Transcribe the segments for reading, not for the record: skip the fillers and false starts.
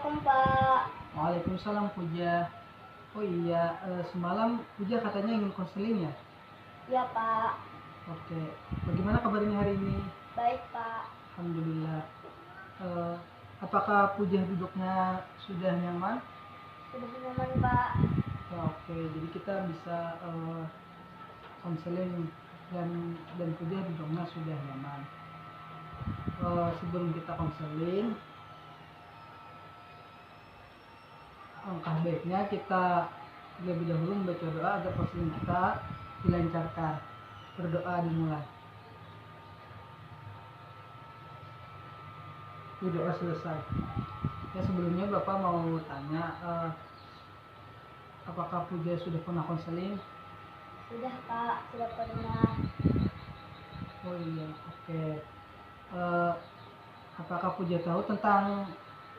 Assalamualaikum Pak. Waalaikumsalam Puja. Oh iya, semalam Puja katanya ingin konseling ya? Ya Pak. Oke, bagaimana kabarnya hari ini? Baik Pak. Alhamdulillah. Eh, apakah Puja duduknya sudah nyaman? Sudah nyaman Pak. Ya, oke, jadi kita bisa konseling dan Puja duduknya sudah nyaman. Sebelum kita konseling, langkah baiknya kita lebih dahulu membaca doa agar konseling kita dilancarkan. Berdoa dimulai. Doa selesai. Ya, sebelumnya Bapak mau tanya, apakah Puja sudah pernah konseling? Sudah Pak, sudah pernah. Oh iya, oke. Apakah Puja tahu tentang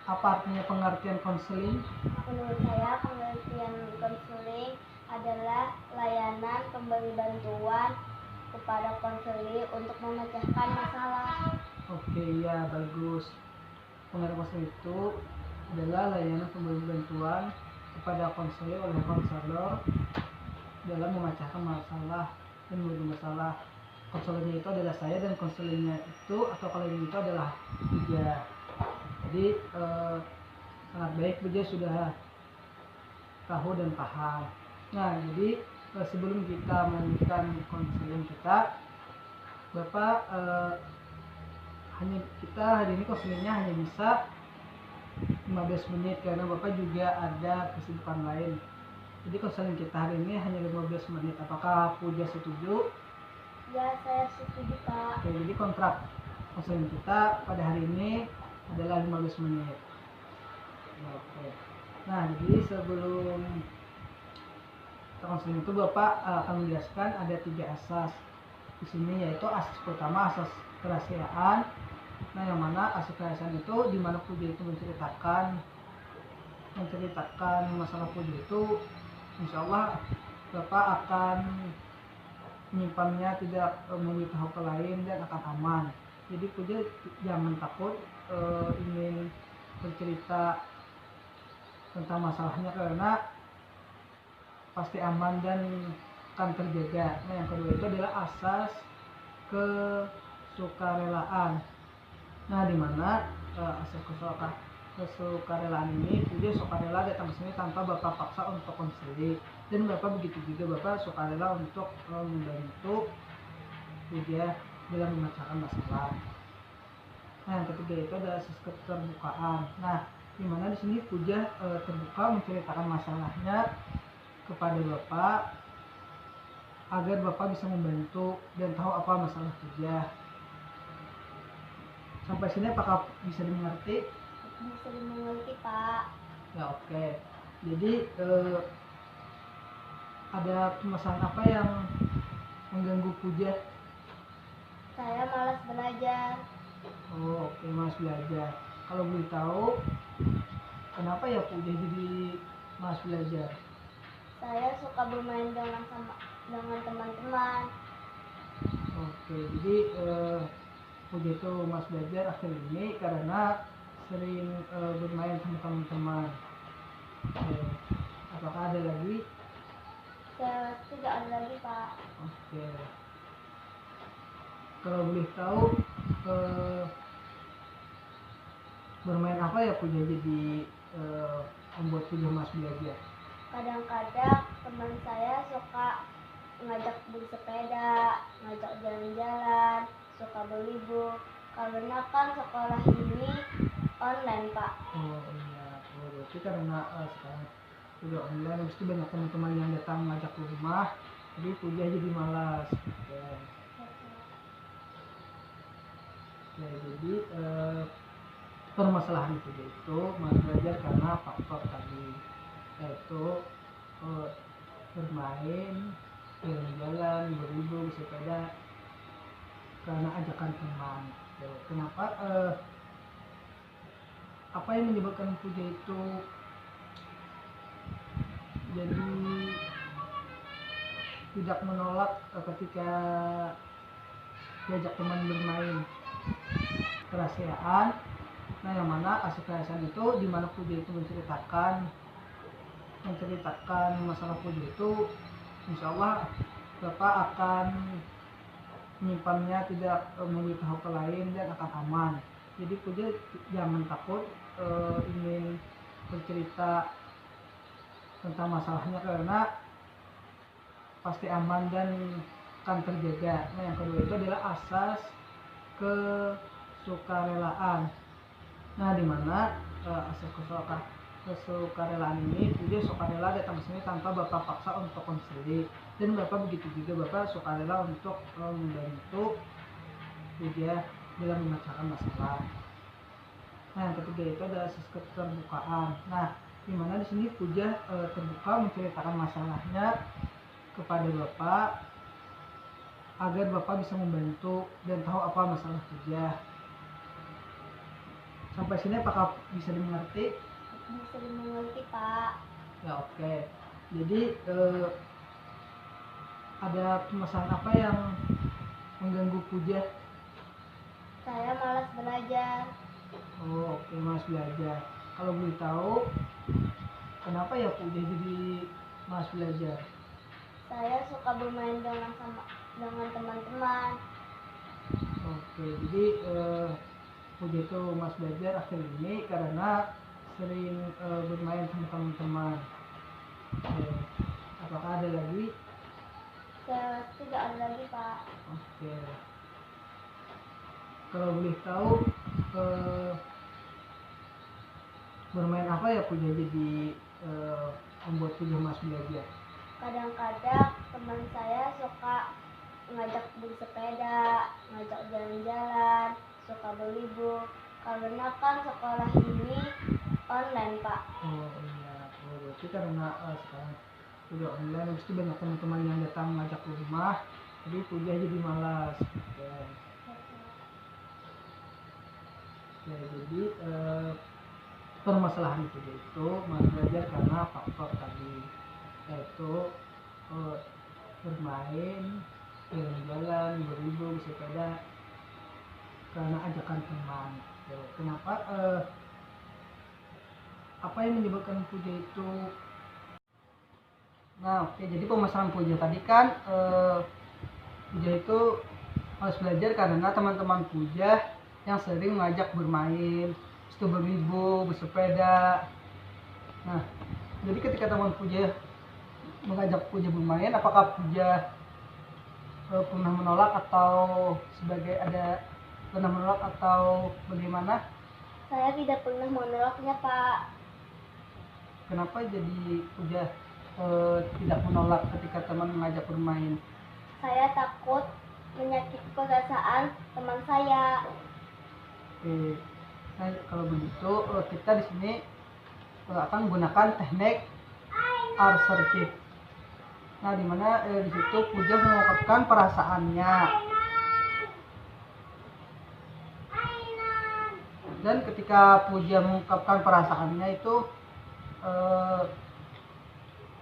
apa artinya pengertian konseling? Menurut saya pengertian konseling adalah layanan pemberi bantuan kepada konseling untuk memecahkan masalah. Oke, ya bagus. Pengertian konseling itu adalah layanan pemberi bantuan kepada konselor oleh konselor dalam memecahkan masalah dan berbagai masalah. Konselornya itu adalah saya dan konselingnya itu atau kalian itu adalah Puja. Jadi sangat baik Puja sudah tahu dan paham. Nah, jadi sebelum kita melanjutkan konseling kita, Bapak kita hari ini konselingnya hanya bisa 15 menit karena Bapak juga ada kesibukan lain. Jadi konseling kita hari ini hanya 15 menit. Apakah Puja setuju? Ya, saya setuju Pak. Oke, jadi kontrak konseling kita pada hari ini adalah 15 menit. Oke. Nah, jadi sebelum kita konseling itu Bapak akan menjelaskan ada 3 asas di sini, yaitu asas pertama asas kerahasiaan. Nah, yang mana asas kerahasiaan itu di mana Puja itu menceritakan masalah Puja itu, insya Allah Bapak akan menyimpannya, tidak memberitahu ke lain dan akan aman. Jadi Puja jangan takut ingin bercerita tentang masalahnya karena pasti aman dan akan terjaga. Nah, yang kedua itu adalah asas kesukarelaan. Nah, di mana asas kesukarelaan ini Puja sukarela datang ke sini tanpa Bapak paksa untuk konseling, dan Bapak begitu juga Bapak sukarela untuk membantu Puja dalam memecahkan masalah. Nah, yang ketiga itu adalah asas keterbukaan. Nah, di mana di sini Puja terbuka menceritakan masalahnya kepada Bapak agar Bapak bisa membantu dan tahu apa masalah Puja. Sampai sini apakah bisa dimengerti? Bisa dimengerti Pak. Ya, oke. Jadi ada permasalahan apa yang mengganggu Puja? Saya malas belajar. Oh, oke, malas belajar. Kalau boleh tahu kenapa ya Puja jadi malas belajar? Saya suka bermain dengan teman-teman. Oke, jadi Puja itu malas belajar akhir ini karena sering bermain sama teman-teman. Apakah ada lagi? Saya tidak ada lagi Pak. Oke. Kalau boleh tahu bermain apa ya Puja jadi membuat Puja malas belajar? Kadang-kadang teman saya suka ngajak bersepeda, ngajak jalan-jalan, suka berlibur. Karena kan sekolah ini online Pak. Oh iya, berarti karena sekarang udah online, mesti banyak teman-teman yang datang ngajak ke rumah, jadi Puja jadi malas. Oke. Jadi permasalahan Puja itu malas belajar karena faktor tadi, yaitu bermain, jalan-jalan, berlibur, bersepeda karena ajakan teman. Kenapa? Apa yang menyebabkan Puja itu jadi tidak menolak ketika diajak teman bermain? Kerahasiaan. Nah, yang mana asik yayasan itu di mana Puja itu menceritakan masalah Puja itu, insya Allah Bapak akan menyimpannya, tidak memberitahu ke lain, dan akan aman. Jadi Puja jangan takut ingin bercerita tentang masalahnya, karena pasti aman dan akan terjaga. Nah, yang kedua itu adalah asas kesukarelaan. Nah, di mana asas kesukarelaan ini, Puja sukarela datang ke sini tanpa Bapak paksa untuk konseling, dan Bapak begitu juga, Bapak sukarela untuk membantu Puja dalam memecahkan masalah. Nah, yang ketiga itu adalah asas keterbukaan. Nah, di mana di sini Puja terbuka menceritakan masalahnya kepada Bapak agar Bapak bisa membantu dan tahu apa masalah Puja. Sampai sini apakah bisa dimengerti? Bisa dimengerti, Pak. Ya, oke. Jadi ada permasalahan apa yang mengganggu Puja? Saya malas belajar. Oh, oke, malas belajar. Kalau boleh tahu, kenapa ya Puja jadi malas belajar? Saya suka bermain dengan teman-teman. Oke, jadi Puja itu malas belajar akhir ini karena sering bermain sama teman-teman. Oke. Apakah ada lagi? Saya tidak ada lagi, Pak. Oke. Kalau boleh tahu, bermain apa ya Puja jadi membuat Puja malas belajar? Kadang-kadang teman saya suka ngajak bersepeda, ngajak jalan-jalan, suka berlibur. Karena kan sekolah ini online, Pak. Oh iya, berarti karena sekarang udah online, pasti banyak teman-teman yang datang ngajak ke rumah, jadi Puja jadi malas. Oke. Ya, jadi permasalahan Puja itu malas belajar karena faktor tadi, yaitu bermain, jalan-jalan, berlibur, bersepeda karena ajakan teman. Oke. Kenapa? Apa yang menyebabkan Puja itu? Nah, oke, jadi permasalahan Puja tadi kan Puja itu harus belajar karena teman-teman Puja yang sering mengajak bermain, itu berlibur, bersepeda. Nah, jadi ketika teman Puja mengajak Puja bermain, apakah Puja pernah menolak atau pernah menolak atau bagaimana? Saya tidak pernah menolaknya, Pak. Kenapa jadi Puja tidak menolak ketika teman mengajak bermain? Saya takut menyakiti perasaan teman saya. Oke. Nah, kalau begitu kita di sini akan menggunakan teknik assertif. Nah, di mana di situ Puja mengungkapkan perasaannya. Dan ketika Puja mengungkapkan perasaannya itu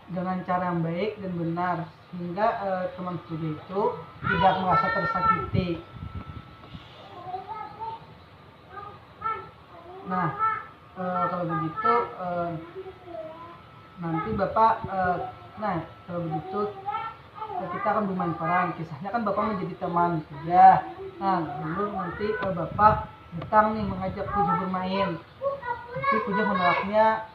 dengan cara yang baik dan benar, sehingga teman Puja itu tidak merasa tersakiti. Nah, kalau begitu nanti Bapak kalau begitu kita akan bermain peran. Kisahnya kan Bapak menjadi teman Puja. Nah, lalu nanti Bapak datang nih mengajak Puja bermain, tapi Puja menolaknya,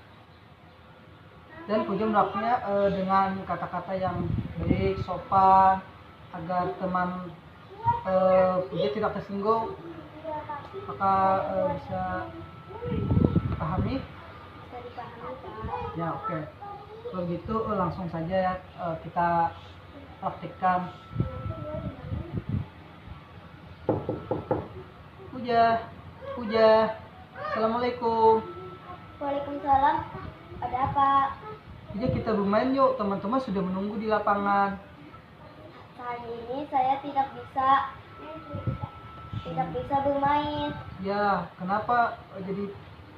dan Puja menolaknya dengan kata-kata yang baik, sopan, agar teman Puja tidak tersinggung. Apakah bisa dipahami? Bisa dipahami, Pak. Ya, oke. Kalau gitu langsung saja ya kita praktikkan. Puja, Assalamualaikum. Waalaikumsalam. Ada apa? Puja, kita bermain yuk, teman-teman sudah menunggu di lapangan. Kali ini saya tidak bisa bermain. Ya, kenapa jadi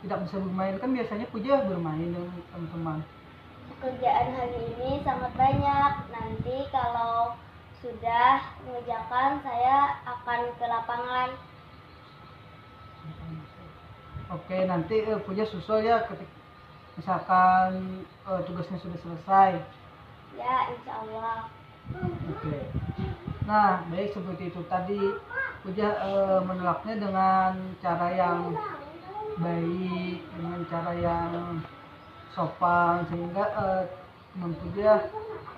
tidak bisa bermain? Kan biasanya Puja bermain dengan teman-teman. Pekerjaan hari ini sangat banyak. Nanti kalau sudah mengerjakan, saya akan ke lapangan. Oke, nanti Puja susul ya ketika misalkan tugasnya sudah selesai. Ya, insya Allah. Oke. Nah, baik seperti itu tadi Puja menolaknya dengan cara yang baik, dengan cara yang sopan sehingga teman Puja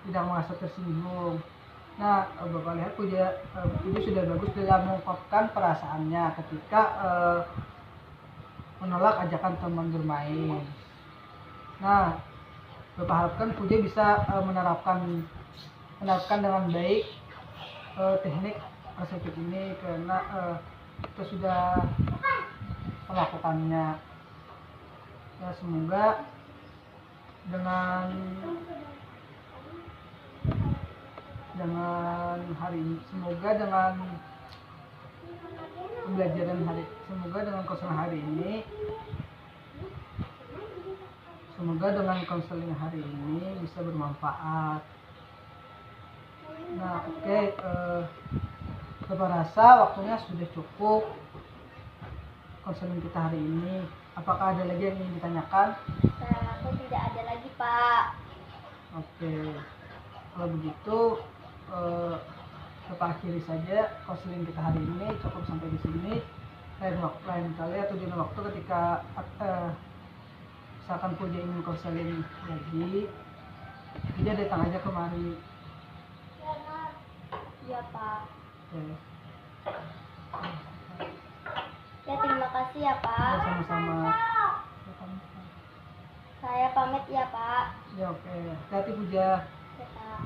tidak merasa tersinggung. Nah, Bapak lihat Puja sudah bagus dalam mengungkapkan perasaannya ketika menolak ajakan teman bermain. Nah, Bapak harapkan Puja bisa menerapkan dengan baik teknik reseptif ini karena kita sudah melakukannya. Ya, semoga dengan hari ini, semoga dengan pembelajaran hari, semoga dengan konseling hari ini, semoga dengan konseling hari ini bisa bermanfaat. Nah, oke, Bapak rasa waktunya sudah cukup konseling kita hari ini. Apakah ada lagi yang ingin ditanyakan? Saya aku tidak ada lagi, Pak. Oke, kalau begitu Bapak akhiri saja konseling kita hari ini. Cukup sampai di sini. Lain kali atau di waktu ketika misalkan Puja ingin konseling lagi, Puja datang aja kemari. Ya, Pak. Oke. Ya, terima kasih ya, Ya, Pak. sama-sama. Saya pamit ya, Pak. Ya, oke. Hati-hati Puja. Ya, Pak.